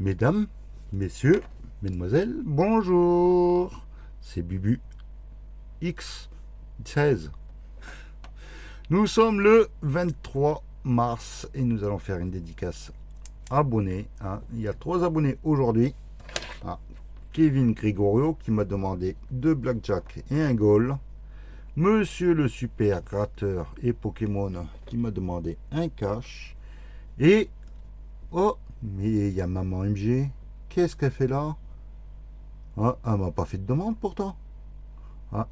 Mesdames, messieurs, mesdemoiselles, bonjour. C'est Bubu X16. Nous sommes le 23 mars et nous allons faire une dédicace abonnés. Il y a 3 abonnés aujourd'hui. Kevin Gregorio qui m'a demandé 2 blackjack et un goal. Monsieur le super gratteur et Pokémon qui m'a demandé un cash. Et oh, mais il y a maman MG. Qu'est-ce qu'elle fait là? Elle m'a pas fait de demande pourtant.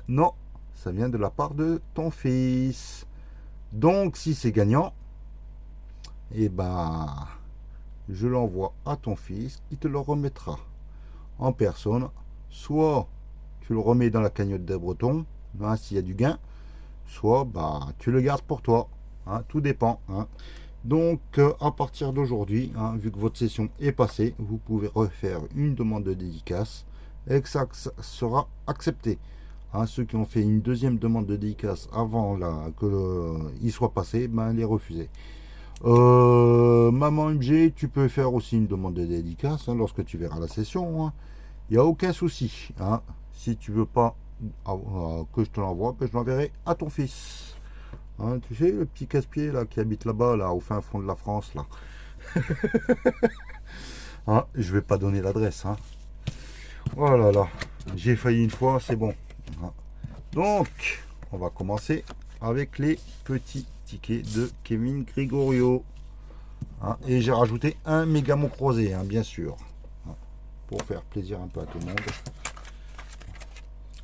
Non, ça vient de la part de ton fils. Donc si c'est gagnant, eh ben, je l'envoie à ton fils qui te le remettra en personne. Soit tu le remets dans la cagnotte des Bretons, s'il y a du gain, soit tu le gardes pour toi. Tout dépend. Donc à partir d'aujourd'hui, vu que votre session est passée, vous pouvez refaire une demande de dédicace et que ça sera accepté. Ceux qui ont fait une deuxième demande de dédicace avant qu'il soit passé, les refuser. Maman MG, tu peux faire aussi une demande de dédicace lorsque tu verras la session. Il n'y a aucun souci. Si tu veux pas que je te l'envoie, je l'enverrai à ton fils. Tu sais, le petit casse-pied là qui habite là-bas, là, au fin fond de la France, là. Je vais pas donner l'adresse. Oh là là, j'ai failli une fois, c'est bon. Donc, on va commencer avec les petits tickets de Kevin Gregorio. Et j'ai rajouté un mégamon croisé, bien sûr. Pour faire plaisir un peu à tout le monde.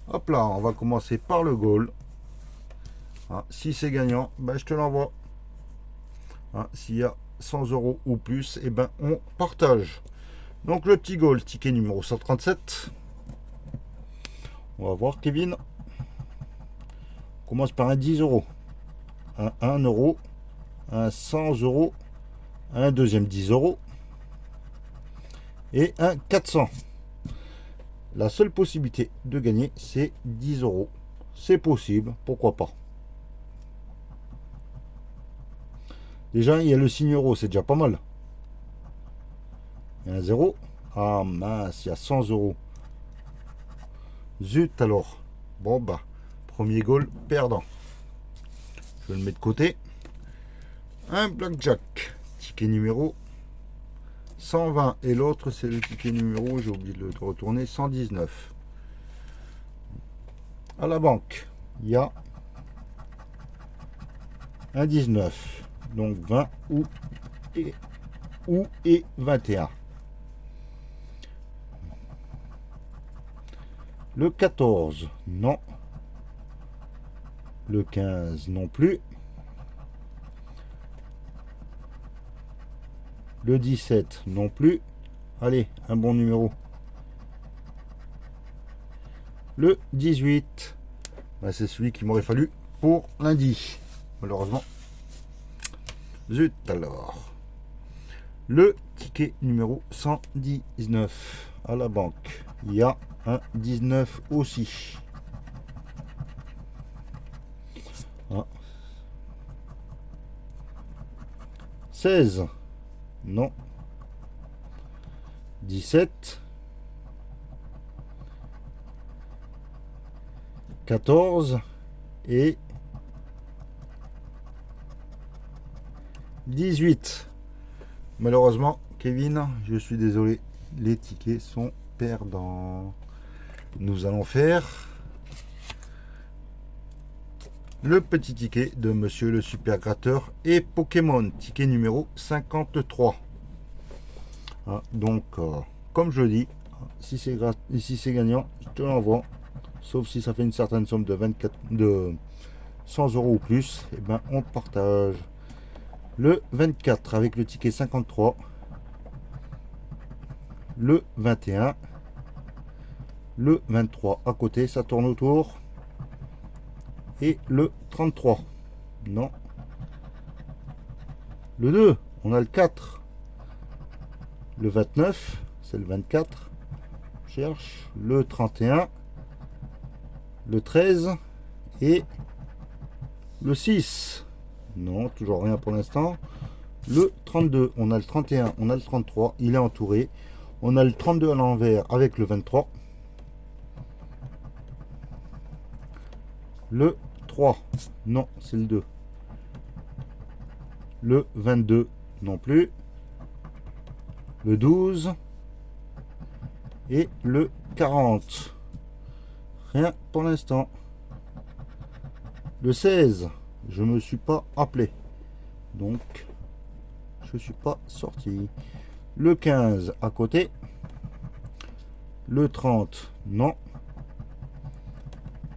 Hop là, on va commencer par le goal. Si c'est gagnant, je te l'envoie. S'il y a 100 € ou plus, on partage. Donc le petit goal, ticket numéro 137. On va voir Kevin. On commence par un 10 €. Un 1 €. Un 100 €. Un deuxième 10 €. Et un 400. La seule possibilité de gagner, c'est 10 €. C'est possible, pourquoi pas. Déjà, il y a le signe euro, c'est déjà pas mal. Il y a un 0. Ah mince, il y a 100 €. Zut alors. Bon premier goal perdant. Je le mets de côté. Un blackjack. Ticket numéro 120. Et l'autre, c'est le ticket numéro, j'ai oublié de le retourner, 119. À la banque, il y a un 19. Donc 20 et 21. Le 14, non. Le 15, non plus. Le 17, non plus. Allez, un bon numéro. Le 18, c'est celui qu'il m'aurait fallu pour lundi. Malheureusement. Zut alors. Le ticket numéro 119 à la banque. Il y a un 19 aussi. 16. Non. 17. 14. Et 18. Malheureusement, Kevin, je suis désolé, les tickets sont perdants. Nous allons faire le petit ticket de Monsieur le Super Gratteur et Pokémon, ticket numéro 53. Donc, comme je dis, si c'est gagnant, je te l'envoie. Sauf si ça fait une certaine somme de 100 € ou plus, on partage. Le 24 avec le ticket 53. Le 21. Le 23 à côté, ça tourne autour. Et le 33. Non. Le 2, on a le 4. Le 29, c'est le 24. On cherche. Le 31. Le 13. Et le 6. Non, toujours rien pour l'instant. le 32, on a le 31, on a le 33, il est entouré. On a le 32 à l'envers avec le 23. Le 3, non, c'est le 2. Le 22, non plus. Le 12 et le 40. Rien pour l'instant. Le 16, je me suis pas appelé. Donc, je suis pas sorti. Le 15 à côté. Le 30, non.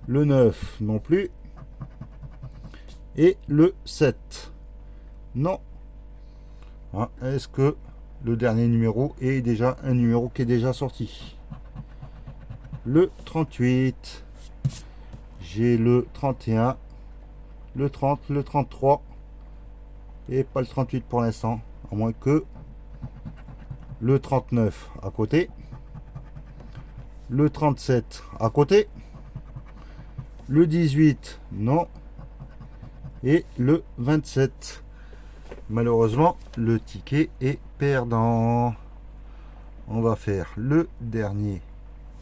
Le 9 non plus. Et le 7, non. Hein, est-ce que le dernier numéro est déjà un numéro qui est déjà sorti? Le 38, j'ai le 31, le 30, le 33 et pas le 38 pour l'instant, à moins que le 39 à côté, le 37 à côté, le 18 non, et le 27. Malheureusement, le ticket est perdant. On va faire le dernier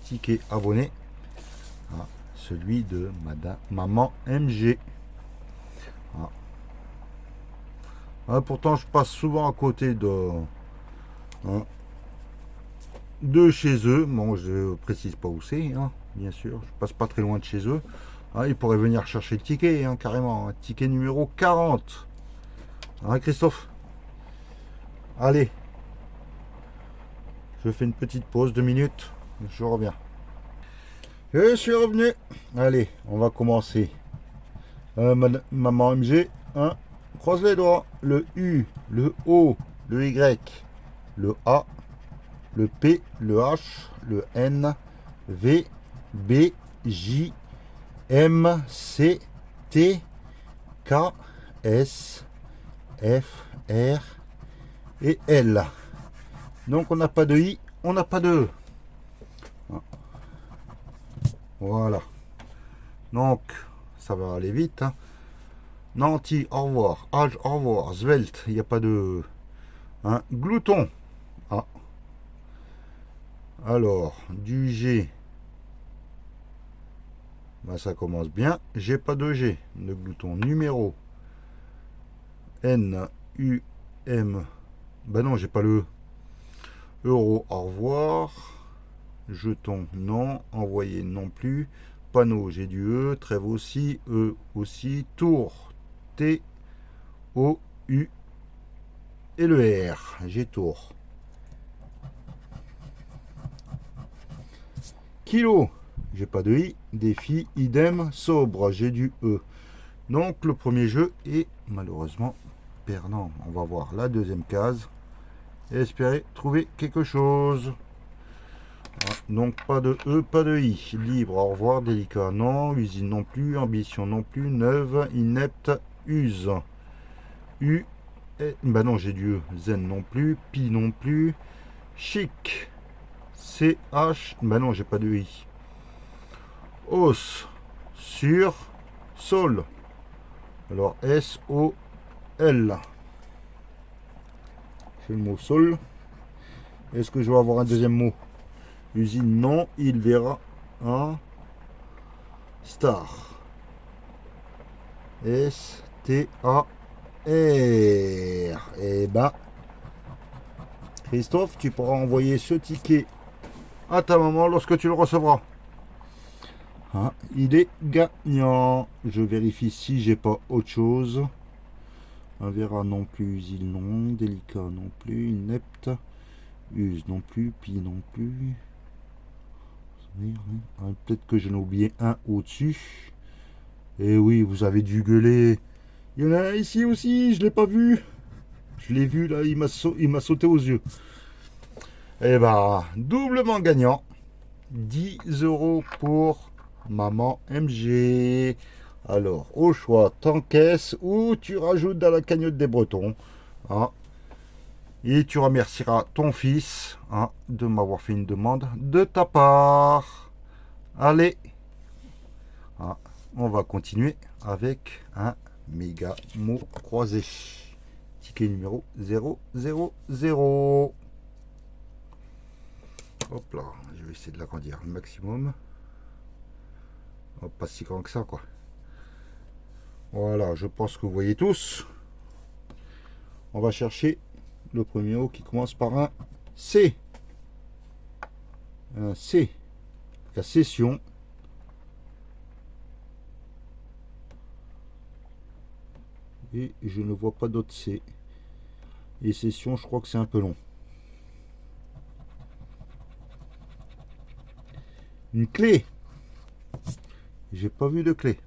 ticket abonné, celui de maman MG. Pourtant, je passe souvent à côté de chez eux. Bon, je précise pas où c'est, bien sûr. Je passe pas très loin de chez eux. Ils pourraient venir chercher le ticket, carrément. Ticket numéro 40. Christophe? Allez. Je fais une petite pause, 2 minutes. Je reviens. Je suis revenu. Allez, on va commencer. Maman MG. Croise les doigts. Le U, le O, le Y, le A, le P, le H, le N, V, B, J, M, C, T, K, S, F, R et L. Donc on n'a pas de I, on n'a pas de E. Voilà. Donc ça va aller vite. Nanti, au revoir. Âge, au revoir. Svelte, il n'y a pas de... Glouton. Alors, du G. Ça commence bien. J'ai pas de G. De glouton. Numéro. N, U, M. Non, j'ai pas le E. Euro, au revoir. Jeton, non. Envoyé, non plus. Panneau, j'ai du E. Trêve aussi. E aussi. Tour. T, O, U et le R. J'ai tour. Kilo, j'ai pas de I. Défi, idem. Sobre, j'ai du E. Donc le premier jeu est malheureusement perdant. On va voir la deuxième case et espérer trouver quelque chose. Donc pas de E, pas de I. Libre, au revoir. Délicat, non. Usine non plus. Ambition non plus. Neuve, inepte, use. U, non, j'ai du E. Zen non plus. Pi non plus. Chic. CH, non, j'ai pas de I. Os, sur, sol. Alors S-O-L. C'est le mot sol. Est-ce que je vais avoir un deuxième mot? Usine, non. Il verra un star. S-T-A-R. Et ben, Christophe, tu pourras envoyer ce ticket à ta maman lorsque tu le recevras. Il est gagnant. Je vérifie si j'ai pas autre chose. Un verra non plus. Usine non. Délicat non plus. Inepte. Use non plus. Pi non plus. Peut-être que je n'ai oublié un au-dessus. Et oui, vous avez dû gueuler. Il y en a un ici aussi, je l'ai pas vu. Je l'ai vu là, il m'a sauté aux yeux. Et bah, doublement gagnant. 10 € pour maman MG. Alors, au choix, t'encaisses ou tu rajoutes dans la cagnotte des Bretons. Et tu remercieras ton fils de m'avoir fait une demande de ta part. Allez, on va continuer avec un méga mot croisé. ticket numéro 000. Hop là, je vais essayer de l'agrandir le maximum. Oh, pas si grand que ça, quoi. Voilà, je pense que vous voyez tous. On va chercher le premier mot qui commence par un C. Un C. La session. Et je ne vois pas d'autres C. Et session, je crois que c'est un peu long. Une clé. J'ai pas vu de clé.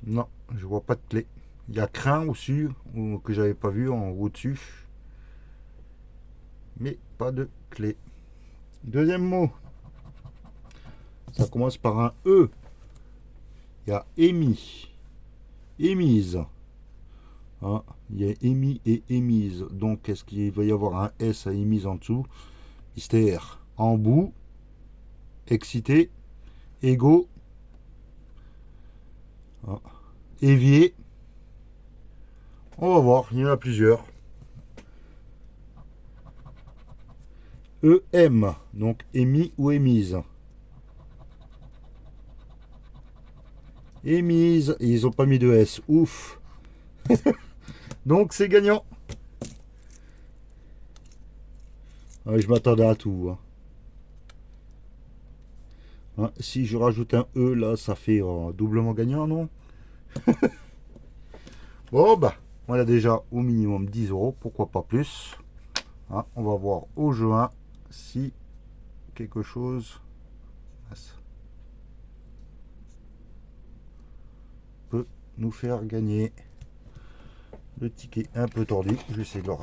Non, je vois pas de clé. Il y a crin au-dessus, que j'avais pas vu en haut dessus. Mais pas de clé. Deuxième mot. Ça commence par un E. Il y a émis. Émise. Hein, il y a émis et émise. Donc, est-ce qu'il va y avoir un S à émise en dessous? Mystère. En bout. Excité. Égaux. Hein, évier. On va voir, il y en a plusieurs. EM, donc émis ou émise. Émise, et ils n'ont pas mis de S, ouf. Donc c'est gagnant. Ah, je m'attendais à tout. Hein, si je rajoute un E, là, ça fait doublement gagnant, non? Bon, bah, on a déjà au minimum 10 euros, pourquoi pas plus. Hein, on va voir au jeu 1 si quelque chose peut nous faire gagner. Le ticket un peu tordu, je vais essayer de le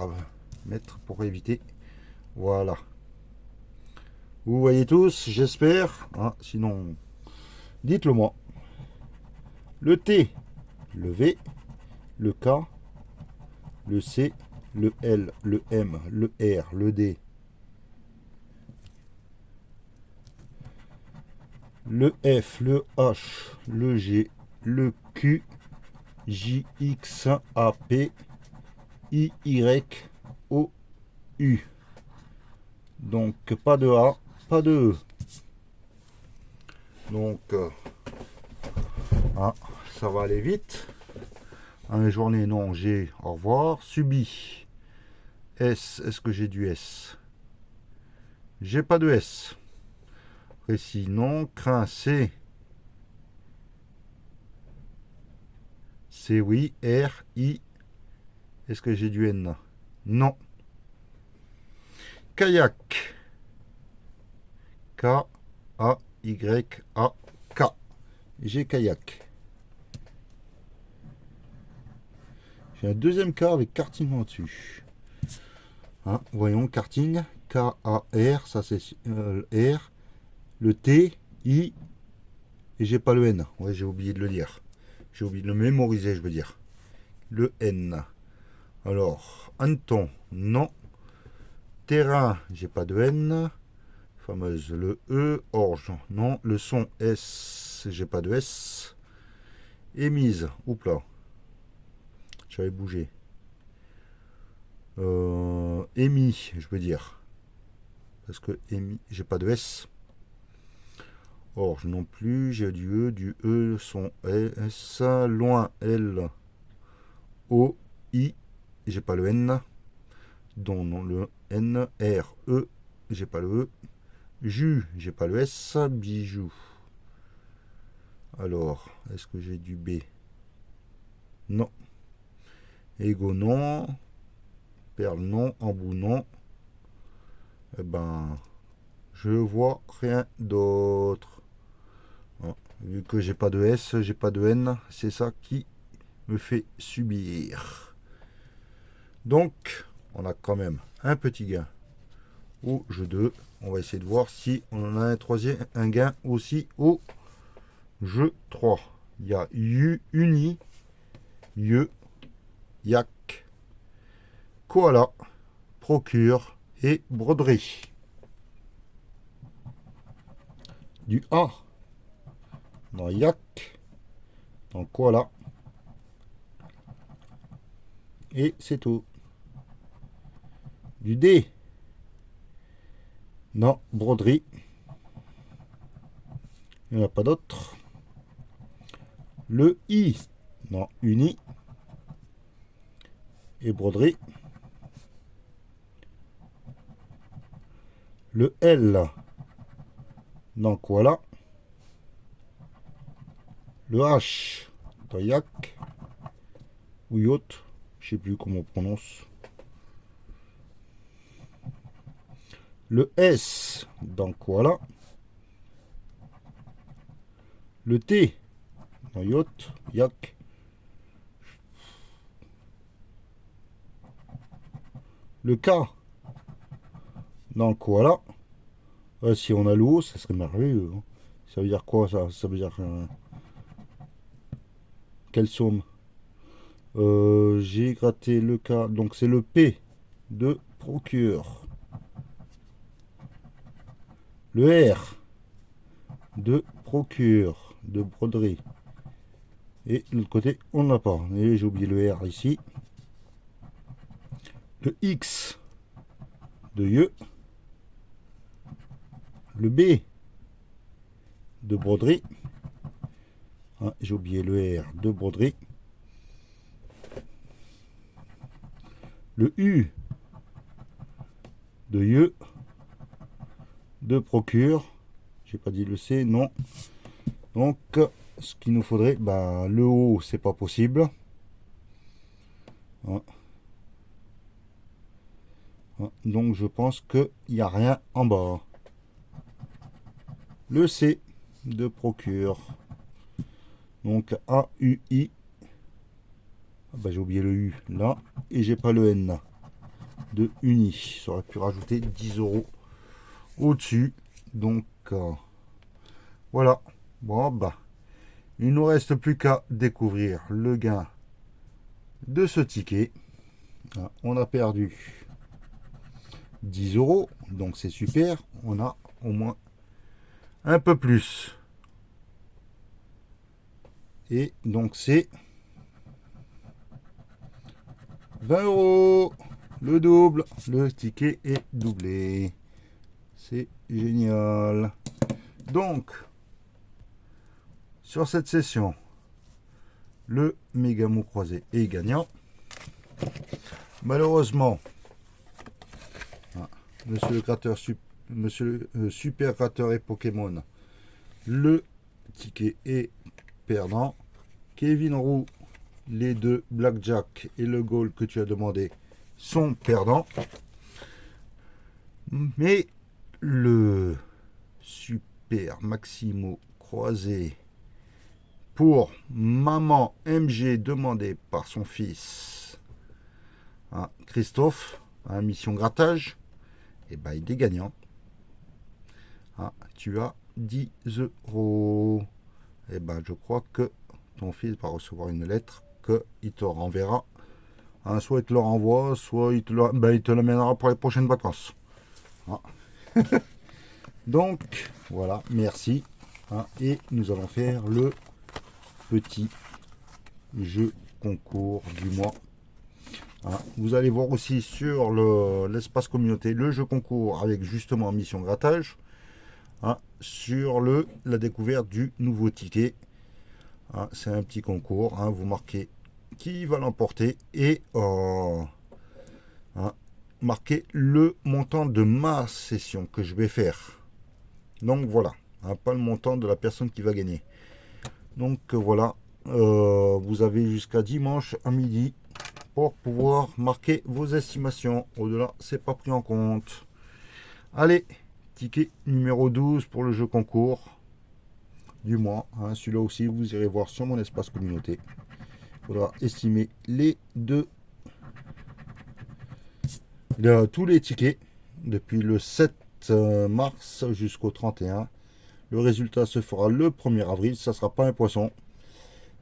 mettre pour éviter. Voilà. Vous voyez tous, j'espère. Hein, sinon, dites-le moi. Le T, le V, le K, le C, le L, le M, le R, le D, le F, le H, le G, le Q, J, X, A, P, I, Y, O, U. Donc pas de A, pas de E. Donc ça va aller vite. Une journée, non, G, au revoir. Subi. S, est-ce que j'ai du S? J'ai pas de S. Précis, non. Crin, C. C, oui. R, I. Est-ce que j'ai du N? Non. Kayak. K, A, Y, A, K. J'ai kayak. J'ai un deuxième K avec karting en dessus. Hein, voyons, karting. K-A-R, ça c'est R. Le T, I. Et j'ai pas le N. Ouais, j'ai oublié de le dire. J'ai oublié de le mémoriser, je veux dire. Le N. Alors, hanneton, non. Terrain, j'ai pas de N. Fameuse, le E. Orge, non. Le son, S, j'ai pas de S. Émise, oups là. J'avais bougé. Émis, je veux dire. Parce que émis, j'ai pas de S. Orge non plus, j'ai du E, son S, loin, L, O, I, j'ai pas le N, dont non le N, R, E, j'ai pas le E, jus, j'ai pas le S, bijou. Alors, est-ce que j'ai du B? Non. Ego non, perle non, embout non. Eh ben, je vois rien d'autre. Vu que j'ai pas de S, j'ai pas de N, c'est ça qui me fait subir. Donc, on a quand même un petit gain au jeu 2. On va essayer de voir si on en a un troisième, un gain aussi au jeu 3. Il y a uni, yak, koala, procure et broderie. Du A dans yak, Donc voilà. Et c'est tout. Du D. Non, broderie. Il n'y en a pas d'autre. Le I. Non, uni. Et broderie. Le L. Donc voilà. Le H. Dayak. Ou yacht. Je sais plus comment on prononce. Le S. Donc voilà. Le T. Dans yacht. Yak. Le K. Donc voilà. Si on a l'eau, ça serait merveilleux. Hein. Ça veut dire quoi ça? Ça veut dire quelle somme? J'ai gratté le K. Donc c'est le P de procure. Le R de procure, de broderie. Et de l'autre côté, on n'a pas. Et j'ai oublié le R ici. Le X de yeux. Le B de broderie. Ah, j'ai oublié le R de broderie. Le U de yeux. De procure. J'ai pas dit le C, non. Donc, ce qu'il nous faudrait, bah, le haut, c'est pas possible. Ah. Ah. Donc, je pense qu'il n'y a rien en bas. Le C de procure. Donc, A-U-I. Ah bah, j'ai oublié le U là. Et j'ai pas le N de uni. Ça aurait pu rajouter 10 € au-dessus. Donc, voilà. Bon, bah. Il nous reste plus qu'à découvrir le gain de ce ticket. On a perdu 10 €, donc c'est super. On a au moins un peu plus. Et donc c'est 20 €. Le double. Le ticket est doublé. C'est génial. Donc, sur cette session, le Mégamo croisé est gagnant. Malheureusement, monsieur le créateur, monsieur le super créateur et Pokémon, le ticket est perdant. Kevin Roux, les deux Blackjack et le goal que tu as demandé sont perdants. Mais le super Maximo croisé pour maman MG demandé par son fils Christophe, mission grattage, et ben il est gagnant. Tu as 10 €. Et ben je crois que ton fils va recevoir une lettre qu'il te renverra. Soit il te le renvoie, soit il te l'amènera pour les prochaines vacances. Donc voilà, merci. Et nous allons faire le petit jeu concours du mois. Vous allez voir aussi sur l'espace communauté le jeu concours avec justement mission grattage. Sur la découverte du nouveau ticket. C'est un petit concours. Vous marquez qui va l'emporter et marquez le montant de ma session que je vais faire. Donc voilà, pas le montant de la personne qui va gagner. Donc voilà, vous avez jusqu'à dimanche à midi pour pouvoir marquer vos estimations. Au-delà, c'est pas pris en compte. Allez, ticket numéro 12 pour le jeu concours du mois. Celui-là aussi, vous irez voir sur mon espace communauté. Il faudra estimer les deux, tous les tickets depuis le 7 mars jusqu'au 31. Le résultat se fera le 1er avril. Ça ne sera pas un poisson.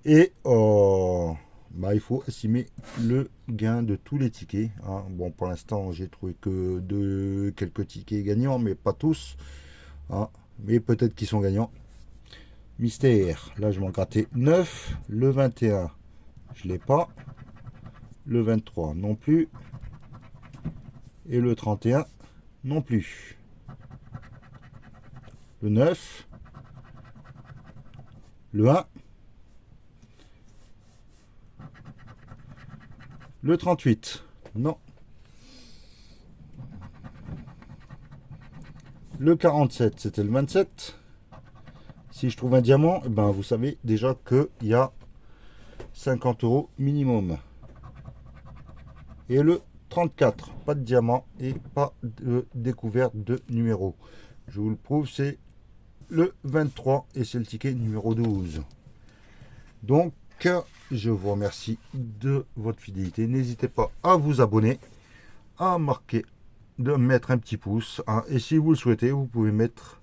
Et il faut estimer le gain de tous les tickets. Bon, pour l'instant, j'ai trouvé que quelques tickets gagnants, mais pas tous. Mais peut-être qu'ils sont gagnants. Mystère. Là, je m'en grattais 9. Le 21, je l'ai pas. Le 23 non plus. Et le 31 non plus. Le 9. Le 1. Le 38. Non. Le 47, c'était le 27. Si je trouve un diamant, eh ben vous savez déjà qu'il y a 50 € minimum. Et le 34, pas de diamant et pas de découverte de numéro. Je vous le prouve, c'est le 23 et c'est le ticket numéro 12. Donc, je vous remercie de votre fidélité. N'hésitez pas à vous abonner, à marquer, de mettre un petit pouce. Hein, et si vous le souhaitez, vous pouvez mettre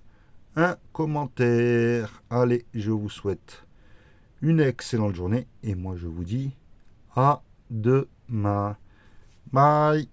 un commentaire. Allez, je vous souhaite une excellente journée. Et moi, je vous dis à demain. Bye.